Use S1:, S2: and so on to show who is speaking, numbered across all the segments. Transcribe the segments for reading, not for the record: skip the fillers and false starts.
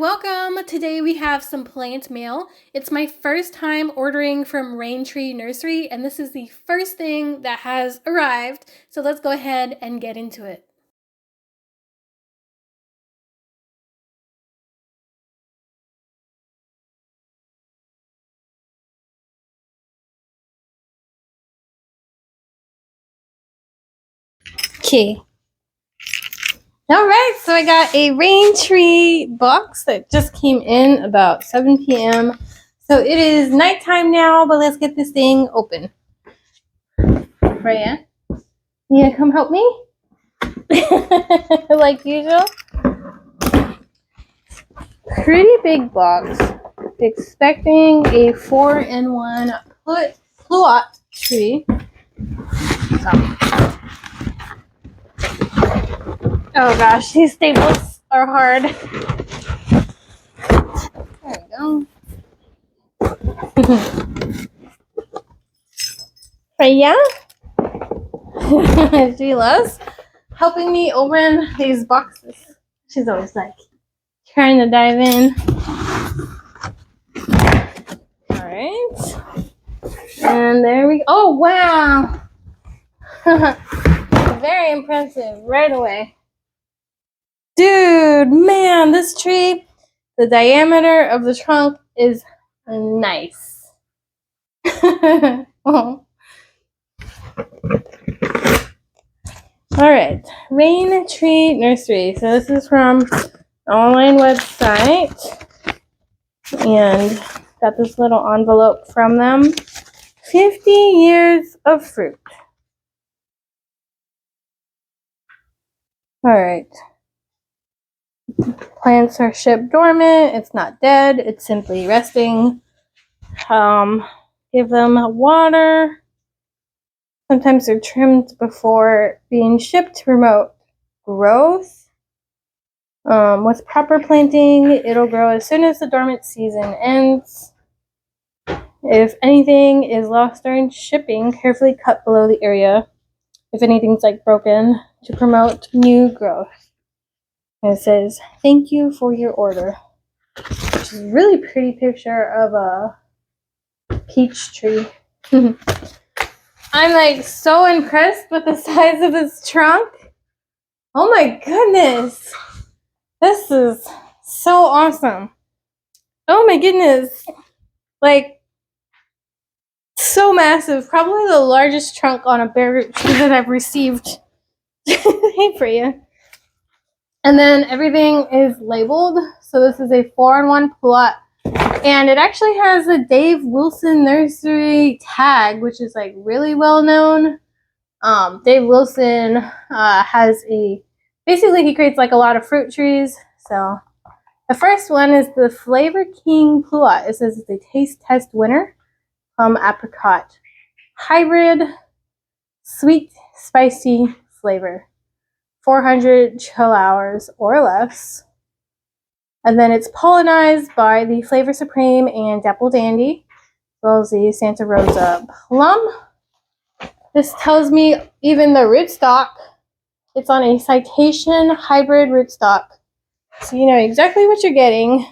S1: welcome! Today we have some plant mail. It's my first time ordering from Raintree Nursery, and this is the first thing that has arrived. So let's go ahead and get into it. Okay. All right, so I got a Raintree box that just came in about 7 p.m. So it is nighttime now, but let's get this thing open. Freya, you gonna come help me? Like usual. Pretty big box. Expecting a 4-in-1 Pluot Tree. Oh gosh, these staples are hard. There we go. Freya? She loves helping me open these boxes. She's always like trying to dive in. Alright. And there we go. Oh wow! Very impressive right away. Dude, man, this tree, the diameter of the trunk is nice. Oh. Alright, Raintree Nursery. So this is from an online website. And got this little envelope from them. 50 years of fruit. Alright. Plants are shipped dormant. It's not dead. It's simply resting. Give them water. Sometimes they're trimmed before being shipped to promote growth. With proper planting, it'll grow as soon as the dormant season ends. If anything is lost during shipping, carefully cut below the area if anything's like broken to promote new growth. And it says, "Thank you for your order." Which is a really pretty picture of a peach tree. I'm like so impressed with the size of this trunk. Oh my goodness. This is so awesome. Oh my goodness. Like, so massive. Probably the largest trunk on a bare root tree that I've received. Hey, Freya. And then everything is labeled. So this is a 4-in-1 Pluot. And it actually has a Dave Wilson Nursery tag, which is like really well known. Dave Wilson has basically he creates like a lot of fruit trees. So the first one is the Flavor King Pluot. It says it's a taste test winner. Apricot hybrid, sweet, spicy flavor. 400 chill hours or less. And then it's pollinized by the Flavor Supreme and Dapple Dandy, as well as the Santa Rosa Plum. This tells me even the rootstock, it's on a citation hybrid rootstock. So you know exactly what you're getting,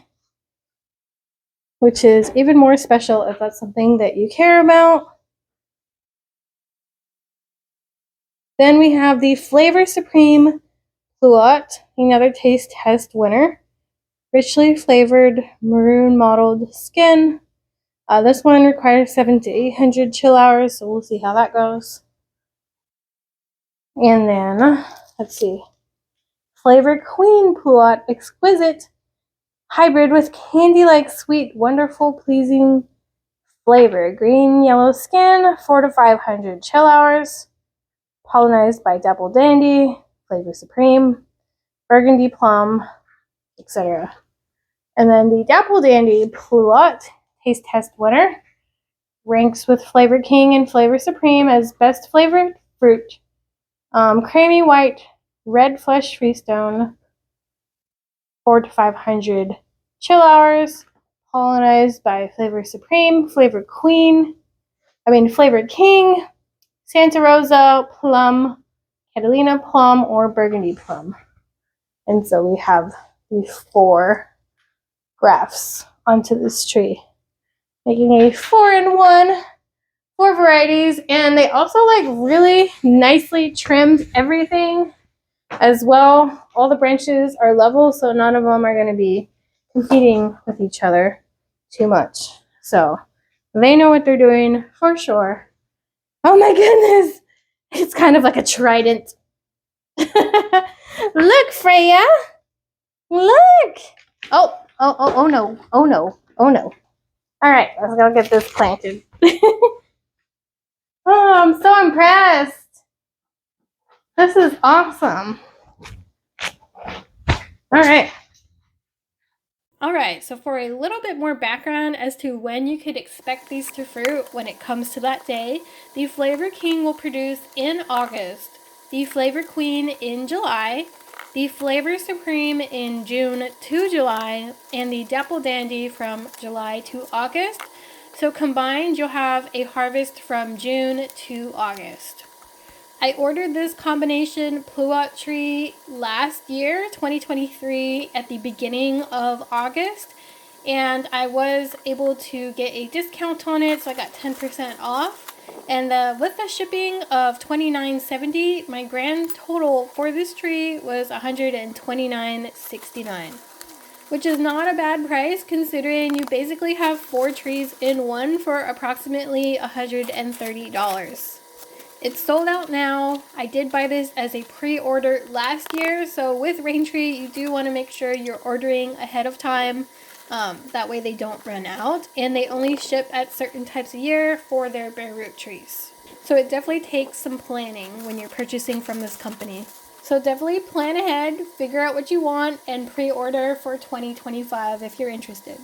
S1: which is even more special if that's something that you care about. Then we have the Flavor Supreme Pluot, another taste test winner. Richly flavored maroon mottled skin. This one requires 700 to 800 chill hours, so we'll see how that goes. And then, let's see. Flavor Queen Pluot Exquisite hybrid with candy-like sweet, wonderful, pleasing flavor. Green, yellow skin, 400 to 500 chill hours. Pollinized by Dapple Dandy, Flavor Supreme, Burgundy Plum, etc. And then the Dapple Dandy Pluot Taste Test winner ranks with Flavor King and Flavor Supreme as best flavored fruit. Creamy white, red flesh freestone, 400 to 500 chill hours, pollinized by Flavor Supreme, Flavor King, Santa Rosa Plum, Catalina Plum, or Burgundy Plum. And so we have these 4 grafts onto this tree, making a 4-in-1, 4 varieties. And they also like really nicely trimmed everything as well. All the branches are level, so none of them are going to be competing with each other too much. So they know what they're doing for sure. Oh my goodness, it's kind of like a trident. Look, Freya, look. Oh no, oh no, oh no. All right, let's go get this planted. Oh, I'm so impressed. This is awesome. All right. All right, so for a little bit more background as to when you could expect these to fruit when it comes to that day, the Flavor King will produce in August, the Flavor Queen in July, the Flavor Supreme in June to July, and the Dapple Dandy from July to August. So combined, you'll have a harvest from June to August. I ordered this combination Pluot Tree last year, 2023, at the beginning of August, and I was able to get a discount on it, so I got 10% off. And with the shipping of $29.70, my grand total for this tree was $129.69, which is not a bad price considering you basically have 4 trees in one for approximately $130. It's sold out now. I did buy this as a pre-order last year, so with Raintree, you do want to make sure you're ordering ahead of time. That way they don't run out, and they only ship at certain types of year for their bare root trees. So it definitely takes some planning when you're purchasing from this company. So definitely plan ahead, figure out what you want, and pre-order for 2025 if you're interested.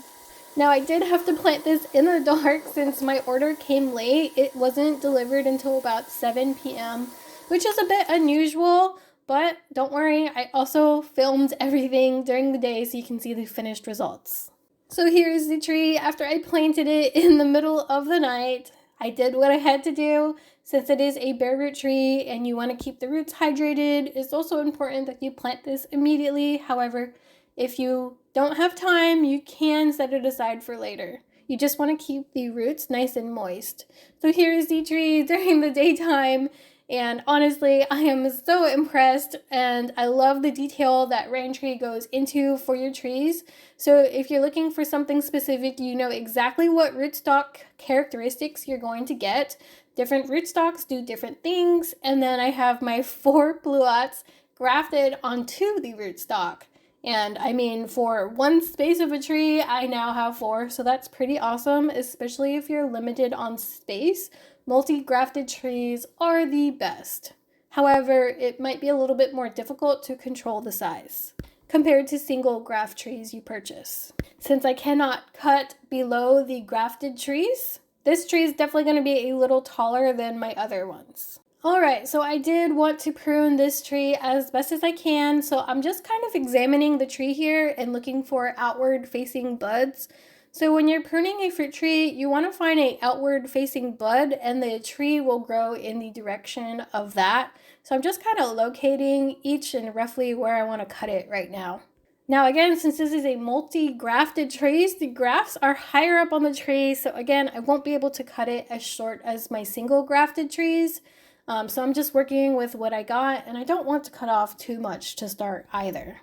S1: Now I did have to plant this in the dark since my order came late. It wasn't delivered until about 7 p.m., which is a bit unusual, but don't worry, I also filmed everything during the day so you can see the finished results. So here's the tree after I planted it in the middle of the night. I did what I had to do. Since it is a bare root tree and you want to keep the roots hydrated, it's also important that you plant this immediately. However, if you don't have time, you can set it aside for later. You just want to keep the roots nice and moist. So here is the tree during the daytime, and honestly, I am so impressed, and I love the detail that Raintree goes into for your trees. So if you're looking for something specific, you know exactly what rootstock characteristics you're going to get. Different rootstocks do different things, and then I have my 4 pluots grafted onto the rootstock. And I mean, for one space of a tree, I now have 4, so that's pretty awesome, especially if you're limited on space. Multi-grafted trees are the best. However, it might be a little bit more difficult to control the size compared to single graft trees you purchase. Since I cannot cut below the grafted trees, this tree is definitely going to be a little taller than my other ones. Alright, so I did want to prune this tree as best as I can, so I'm just kind of examining the tree here and looking for outward facing buds. So when you're pruning a fruit tree, you want to find an outward facing bud and the tree will grow in the direction of that. So I'm just kind of locating each and roughly where I want to cut it right now. Now again, since this is a multi-grafted trees, the grafts are higher up on the tree, so again, I won't be able to cut it as short as my single grafted trees. So I'm just working with what I got, and I don't want to cut off too much to start either.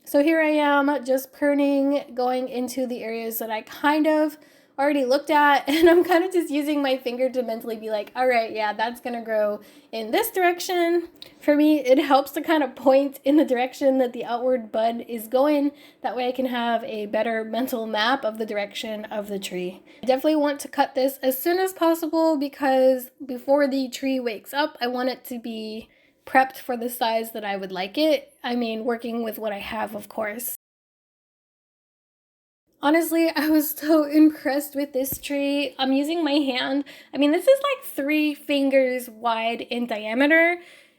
S1: So here I am just pruning, going into the areas that I kind of already looked at, and I'm kind of just using my finger to mentally be like, all right, yeah, that's gonna grow in this direction. For me, it helps to kind of point in the direction that the outward bud is going. That way I can have a better mental map of the direction of the tree. I definitely want to cut this as soon as possible because before the tree wakes up, I want it to be prepped for the size that I would like it. I mean, working with what I have, of course. Honestly, I was so impressed with this tree. I'm using my hand. I mean, this is like 3 fingers wide in diameter.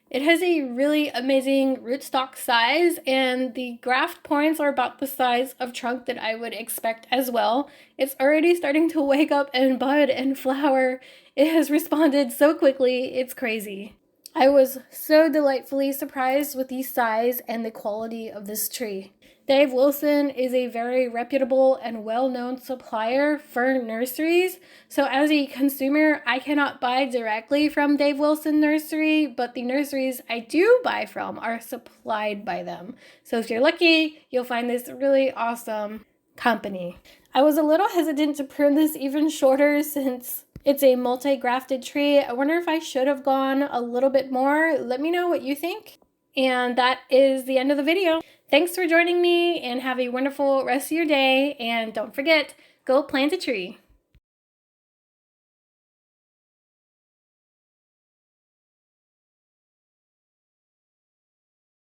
S1: It has a really amazing rootstock size, and the graft points are about the size of trunk that I would expect as well. It's already starting to wake up and bud and flower. It has responded so quickly, it's crazy. I was so delightfully surprised with the size and the quality of this tree. Dave Wilson is a very reputable and well-known supplier for nurseries. So as a consumer, I cannot buy directly from Dave Wilson Nursery, but the nurseries I do buy from are supplied by them. So if you're lucky, you'll find this really awesome company. I was a little hesitant to prune this even shorter since it's a multi-grafted tree. I wonder if I should have gone a little bit more. Let me know what you think. And that is the end of the video. Thanks for joining me and have a wonderful rest of your day. And don't forget, go plant a tree.